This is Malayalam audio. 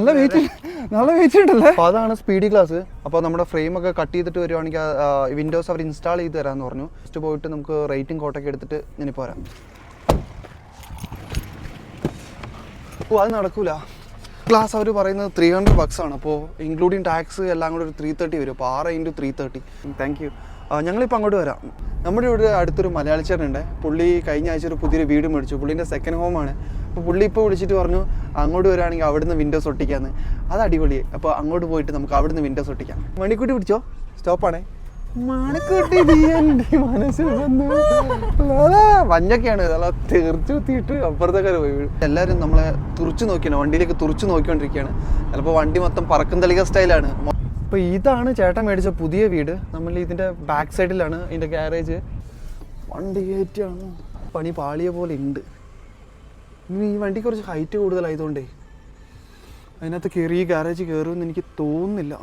നല്ല വെയിറ്റ് ഉണ്ടല്ലേ. അപ്പോൾ അതാണ് സ്പീഡി ഗ്ലാസ്. അപ്പോൾ നമ്മുടെ ഫ്രെയിമൊക്കെ കട്ട് ചെയ്തിട്ട് വരുവാണെങ്കിൽ വിൻഡോസ് അവർ ഇൻസ്റ്റാൾ ചെയ്ത് തരാമെന്ന് പറഞ്ഞു. ജസ്റ്റ് പോയിട്ട് നമുക്ക് റേറ്റിംഗ് കോട്ടൊക്കെ എടുത്തിട്ട് ഞാനിപ്പോൾ വരാം. ഓ അത് നടക്കൂല. ഗ്ലാസ് അവർ പറയുന്നത് $300 ആണ്. അപ്പോൾ ഇൻക്ലൂഡിങ് ടാക്സ് എല്ലാം കൂടെ ഒരു 330 വരും. അപ്പോൾ 6 × 330. Thank you. ഞങ്ങളിപ്പോൾ അങ്ങോട്ട് വരാം. നമ്മുടെ ഇവിടെ അടുത്തൊരു മലയാളി ചേട്ടനുണ്ട്. പുള്ളി കഴിഞ്ഞ ആഴ്ച ഒരു പുതിയൊരു വീട് മേടിച്ചു. പുള്ളീൻ്റെ സെക്കൻഡ് ഹോമാണ്. അപ്പോൾ പുള്ളി ഇപ്പോൾ വിളിച്ചിട്ട് പറഞ്ഞു അങ്ങോട്ട് വരികയാണെങ്കിൽ അവിടുന്ന് വിൻഡോസ് ഒട്ടിക്കാമെന്ന്. അത് അടിപൊളി. അപ്പോൾ അങ്ങോട്ട് പോയിട്ട് നമുക്ക് അവിടുന്ന് വിൻഡോസ് ഒട്ടിക്കാം. മണിക്കൂട്ടി പിടിച്ചോ, സ്റ്റോപ്പാണേ. മണിക്കൂട്ടി മനസ്സിൽ വന്നു മഞ്ഞൊക്കെയാണ് അല്ല തീർച്ചു കുത്തിയിട്ട് അപ്പുറത്തൊക്കെ പോയി. എല്ലാവരും നമ്മളെ തുറച്ചു നോക്കിയാണ്, വണ്ടിയിലേക്ക് തുറച്ചു നോക്കിക്കൊണ്ടിരിക്കുകയാണ്. ചിലപ്പോൾ വണ്ടി മൊത്തം പറക്കും തളിക സ്റ്റൈലാണ്. അപ്പോൾ ഇതാണ് ചേട്ടൻ മേടിച്ച പുതിയ വീട്. നമ്മൾ ഇതിൻ്റെ ബാക്ക് സൈഡിലാണ് ഇതിൻ്റെ ഗ്യാരേജ്. വണ്ടി കയറ്റാണ്, പണി പാളിയ പോലെ ഉണ്ട്. ഇനി ഈ വണ്ടി കുറച്ച് ഹൈറ്റ് കൂടുതലായതുകൊണ്ടേ അതിനകത്ത് കയറി ഈ ഗ്യാരേജ് കയറുമെന്ന് എനിക്ക് തോന്നുന്നില്ല.